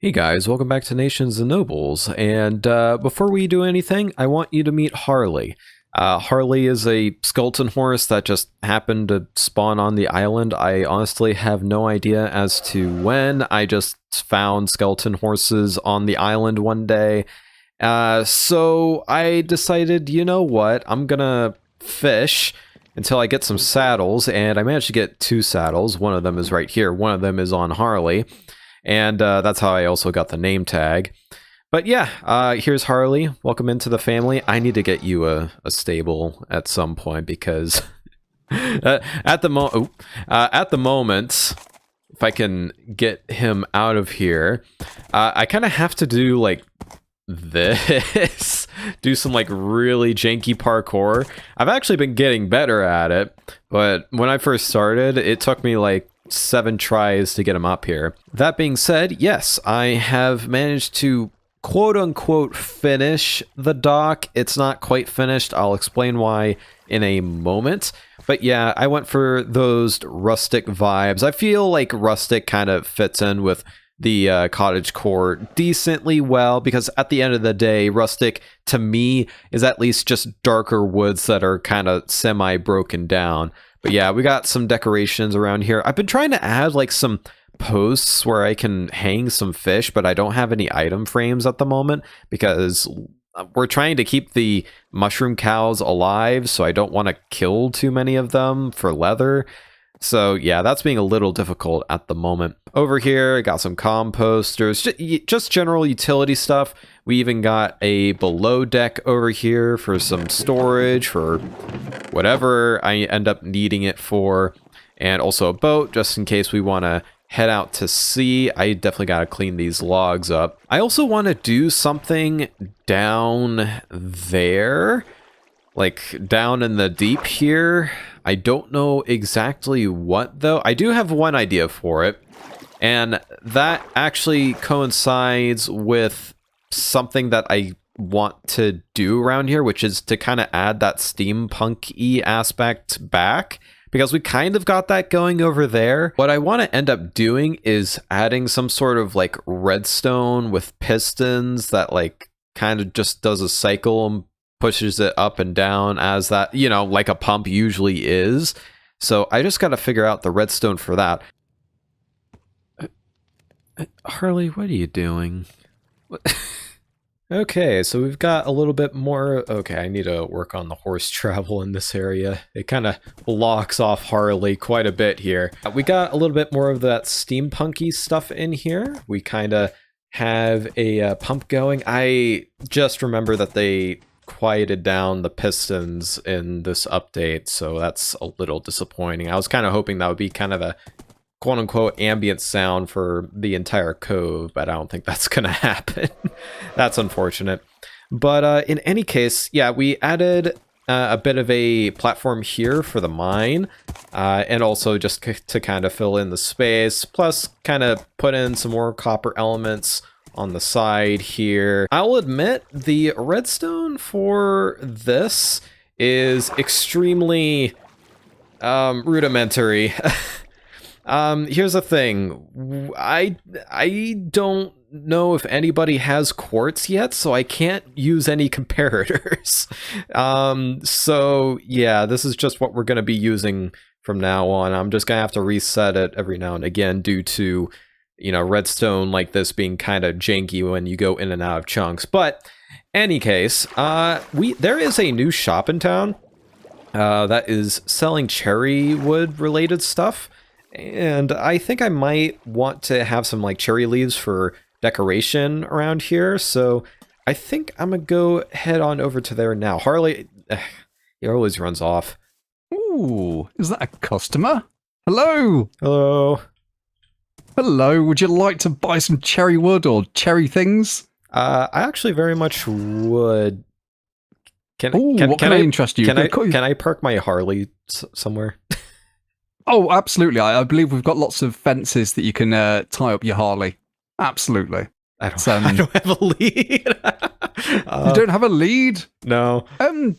Hey guys, welcome back to Nations and Nobles, and before we do anything, I want you to meet Harley. Harley is a skeleton horse that just happened to spawn on the island. I honestly have no idea as to when. I just found skeleton horses on the island one day, so I decided, you know what, I'm gonna fish until I get some saddles, and I managed to get 2 saddles. One of them is right here, one of them is on Harley. And that's how I also got the name tag. But yeah, here's Harley. Welcome into the family. I need to get you a stable at some point because at the moment, if I can get him out of here, I kind of have to do like this, do some like really janky parkour. I've actually been getting better at it, but when I first started, it took me like 7 tries to get him up here. That being said, yes, I have managed to quote-unquote finish the dock. It's not quite finished. I'll explain why in a moment. But yeah, I went for those rustic vibes. I feel like rustic kind of fits in with the cottagecore decently well, because at the end of the day, rustic to me is at least just darker woods that are kind of semi-broken down. But yeah, we got some decorations around here. I've been trying to add like some posts where I can hang some fish, but I don't have any item frames at the moment because we're trying to keep the mushroom cows alive, so I don't want to kill too many of them for leather. So yeah, that's being a little difficult at the moment. Over here, I got some composters, just general utility stuff. We even got a below deck over here for some storage for whatever I end up needing it for. And also a boat, just in case we want to head out to sea. I definitely got to clean these logs up. I also want to do something down there, like down in the deep here. I don't know exactly what though. I do have one idea for it, and that actually coincides with something that I want to do around here, which is to kind of add that steampunk-y aspect back, because we kind of got that going over there. What I want to end up doing is adding some sort of like redstone with pistons that like kind of just does a cycle and pushes it up and down as that, you know, like a pump usually is. So I just got to figure out the redstone for that. Harley, what are you doing? Okay, so we've got a little bit more. Okay, I need to work on the horse travel in this area. It kind of blocks off Harley quite a bit here. We got a little bit more of that steampunky stuff in here. We kind of have a pump going. I just remember that they quieted down the pistons in this update, so that's a little disappointing. I was kind of hoping that would be kind of a quote-unquote ambient sound for the entire cove, but I don't think that's gonna happen. That's unfortunate. But in any case, yeah, we added a bit of a platform here for the mine, and also just to kind of fill in the space, plus kind of put in some more copper elements on the side here. I'll admit the redstone for this is extremely rudimentary. Here's the thing. I don't know if anybody has quartz yet, so I can't use any comparators. So yeah, this is just what we're going to be using from now on. I'm just going to have to reset it every now and again due to, you know, redstone like this being kind of janky when you go in and out of chunks. But any case, there is a new shop in town that is selling cherry wood related stuff. And I think I might want to have some like cherry leaves for decoration around here. So I think I'm gonna go head on over to there now. Harley, he always runs off. Ooh, is that a customer? Hello. Hello. Hello, would you like to buy some cherry wood or cherry things? I actually very much would. What can I interest you? Can I park my Harley somewhere? Oh, absolutely. I believe we've got lots of fences that you can tie up your Harley. Absolutely. I don't have a lead. You don't have a lead? No.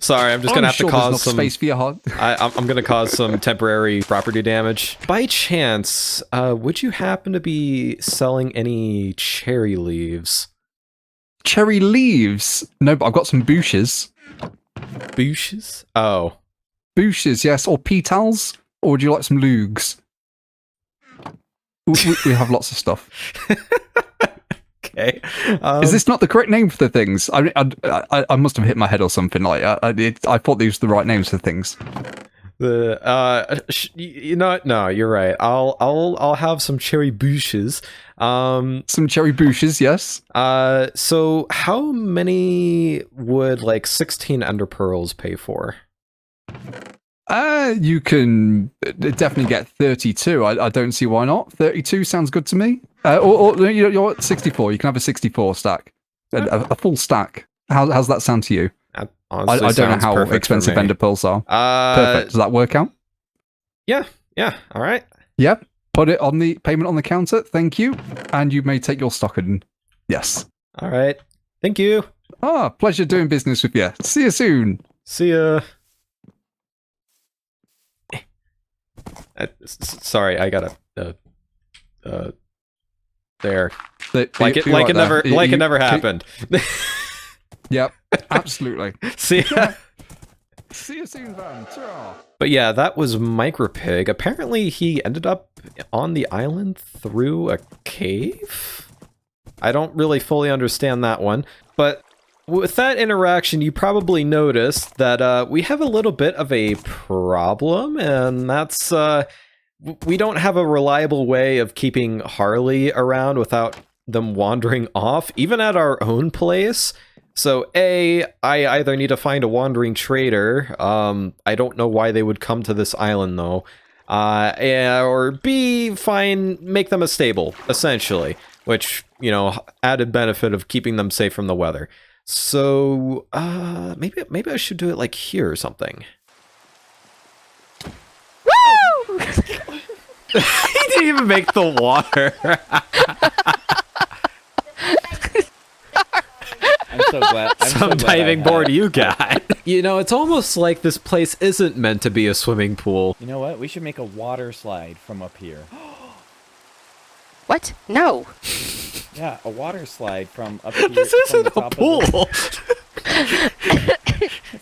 Sorry, I'm just gonna have to there's cause not some space for your heart. I'm gonna cause some temporary property damage. By chance, would you happen to be selling any cherry leaves? Cherry leaves? No, but I've got some Booshes. Booshes? Oh. Booshes, yes. Or petals? Or would you like some lugs? We have lots of stuff. Okay. Is this not the correct name for the things? I must have hit my head or something. Like I thought these were the right names for things. You know what? No, you're right. I'll have some cherry Booshes. Some cherry Booshes, yes. So how many would like 16 ender pearls pay for? You can definitely get 32. I don't see why not. 32 sounds good to me. Or you're at 64. You can have a 64 stack, a full stack. How's that sound to you? Honestly, I don't know how expensive ender pearls are. Perfect. Does that work out? Yeah. All right. Yep. Put it on the payment on the counter. Thank you. And you may take your stock and yes. All right. Thank you. Pleasure doing business with you. See you soon. See ya. Sorry, I gotta. There. It never happened. Yep, absolutely. See ya. See you soon, Van. Ta-ra. But yeah, that was Micropig. Apparently, he ended up on the island through a cave. I don't really fully understand that one, but with that interaction, you probably noticed that we have a little bit of a problem, and that's we don't have a reliable way of keeping Harley around without them wandering off, even at our own place. So I either need to find a wandering trader. I don't know why they would come to this island though. Or B, make them a stable, essentially, which, you know, added benefit of keeping them safe from the weather. So, maybe I should do it like here or something. Woo! He didn't even make the water. I'm so glad. Some diving board you got. You know, it's almost like this place isn't meant to be a swimming pool. You know what? We should make a water slide from up here. What? No. Yeah, a water slide from up here. This isn't a pool.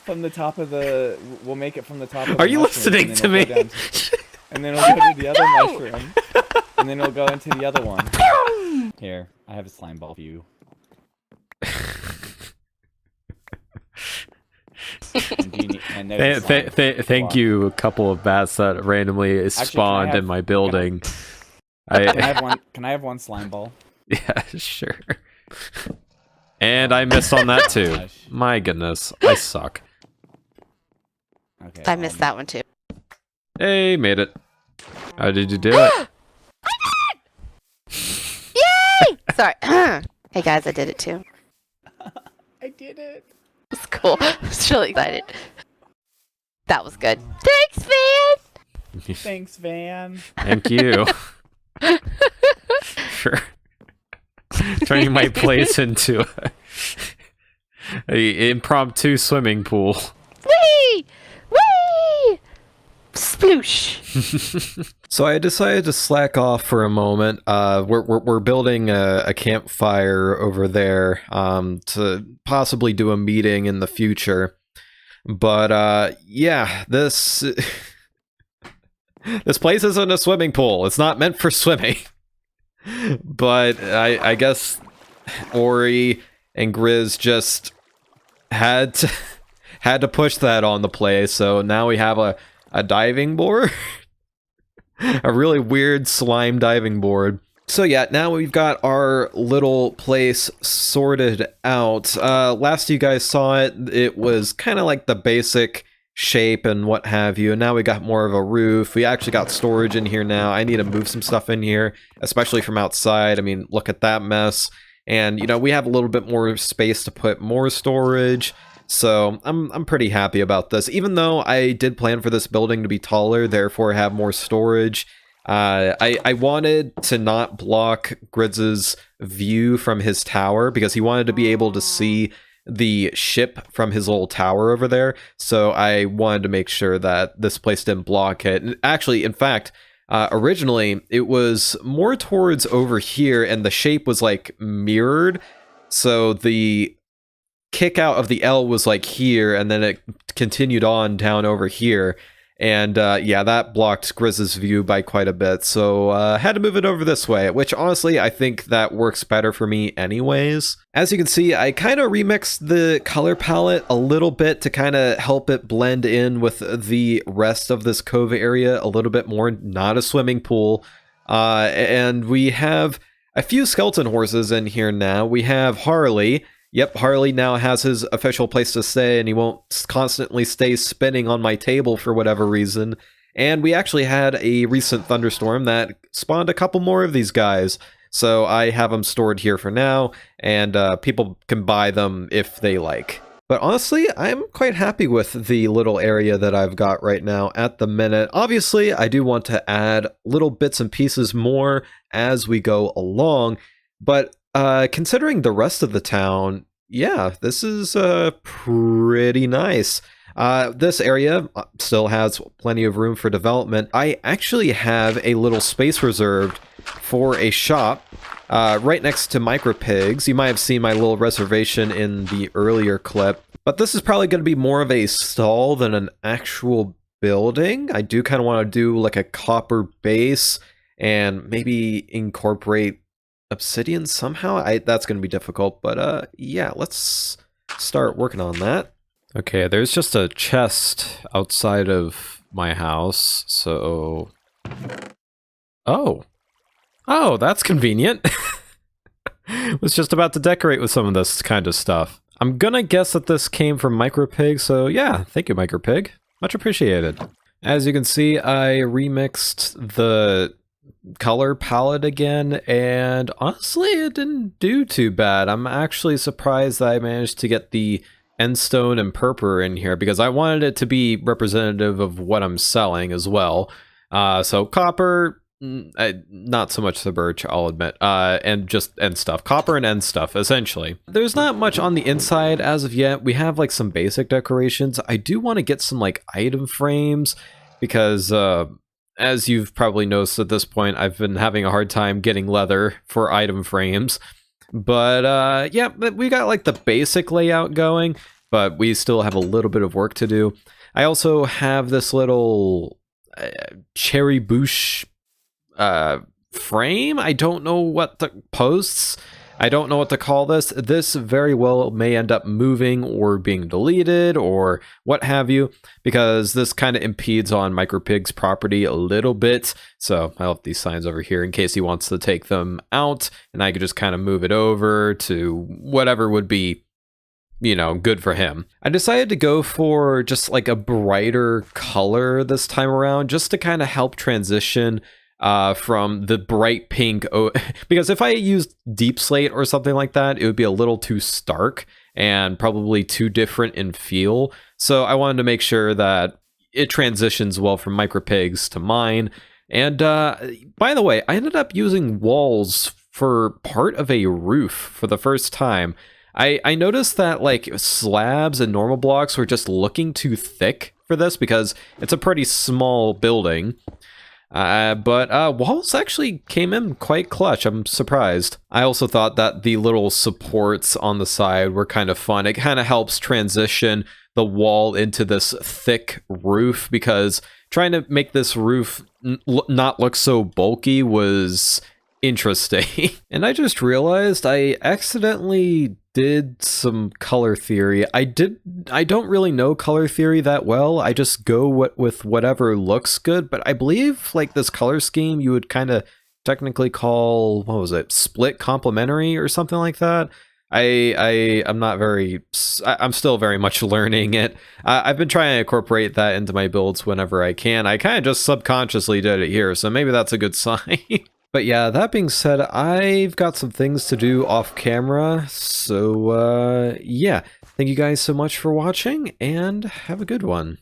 From the top of the... We'll make it from the top of the Are you mushroom, listening to me? And then we'll go to the other mushroom. And then we'll go into the other one. Here, I have a slime ball for you. Thank you, a couple of bats that randomly spawned in my building. Can I have one slime ball? Yeah, sure. And I missed on that too. Gosh. My goodness, I suck. Okay, I missed that one too. Hey, made it. How did you do it? Yay! Sorry. Hey guys, I did it too. I did it. It's cool. I was really excited. That was good. Thanks, Van! Thanks, Van. Thank you. Sure. Turning my place into a impromptu swimming pool. Whee! Whee! Sploosh! So I decided to slack off for a moment. We're building a campfire over there to possibly do a meeting in the future. But yeah, this place isn't a swimming pool. It's not meant for swimming. But I guess Ori and Grizz just had to push that on the play. So now we have a diving board. A really weird slime diving board. So yeah, now we've got our little place sorted out. Last you guys saw it, it was kind of like the basic shape and what have you, and now we got more of a roof. We actually got storage in here now. I need to move some stuff in here, especially from outside. I mean, look at that mess. And, you know, we have a little bit more space to put more storage. So I'm pretty happy about this, even though I did plan for this building to be taller, therefore have more storage. I wanted to not block Grizz's view from his tower because he wanted to be able to see the ship from his little tower over there. So I wanted to make sure that this place didn't block it. And actually, in fact, originally it was more towards over here, and the shape was like mirrored. So the kick out of the L was like here, and then it continued on down over here. And yeah, that blocked Grizz's view by quite a bit, so had to move it over this way, which honestly, I think that works better for me anyways. As you can see, I kind of remixed the color palette a little bit to kind of help it blend in with the rest of this cove area a little bit more, not a swimming pool. And we have a few skeleton horses in here now. We have Harley. Yep, Harley now has his official place to stay, and he won't constantly stay spinning on my table for whatever reason. And we actually had a recent thunderstorm that spawned a couple more of these guys. So I have them stored here for now, and people can buy them if they like. But honestly, I'm quite happy with the little area that I've got right now at the minute. Obviously, I do want to add little bits and pieces more as we go along, but considering the rest of the town, yeah, this is pretty nice. This area still has plenty of room for development. I actually have a little space reserved for a shop right next to Micro Pigs. You might have seen my little reservation in the earlier clip, but this is probably going to be more of a stall than an actual building. I do kind of want to do like a copper base and maybe incorporate obsidian somehow. That's going to be difficult, but yeah, let's start working on that. Okay, there's just a chest outside of my house, so... Oh, that's convenient. Was just about to decorate with some of this kind of stuff. I'm gonna guess that this came from Micro Pig, so yeah, thank you, Micro Pig. Much appreciated. As you can see, I remixed the color palette again, and honestly, it didn't do too bad. I'm actually surprised that I managed to get the endstone and purple in here, because I wanted it to be representative of what I'm selling as well. So copper, not so much the birch, I'll admit, and just end stuff. Copper and end stuff, essentially. There's not much on the inside as of yet. We have like some basic decorations. I do want to get some like item frames, because as you've probably noticed at this point, I've been having a hard time getting leather for item frames. But yeah, we got like the basic layout going, but we still have a little bit of work to do. I also have this little cherry bush frame. I don't know what the posts. I don't know what to call this. This very well may end up moving or being deleted or what have you, because this kind of impedes on Micro Pig's property a little bit. So I have these signs over here in case he wants to take them out, and I could just kind of move it over to whatever would be, you know, good for him. I decided to go for just like a brighter color this time around, just to kind of help transition from the bright pink, because if I used deep slate or something like that, it would be a little too stark and probably too different in feel. So I wanted to make sure that it transitions well from Micro Pigs to mine. And by the way, I ended up using walls for part of a roof for the first time. I noticed that like slabs and normal blocks were just looking too thick for this, because it's a pretty small building. But walls actually came in quite clutch. I'm surprised. I also thought that the little supports on the side were kind of fun. It kind of helps transition the wall into this thick roof, because trying to make this roof not look so bulky was interesting. And I just realized I accidentally did some color theory. I don't really know color theory that well. I just go with whatever looks good, but I believe like this color scheme you would kind of technically call, what was it, split complementary or something like that. I'm still very much learning it. I've been trying to incorporate that into my builds whenever I can. I kind of just subconsciously did it here, so maybe that's a good sign. But yeah, that being said, I've got some things to do off camera, so yeah, thank you guys so much for watching, and have a good one.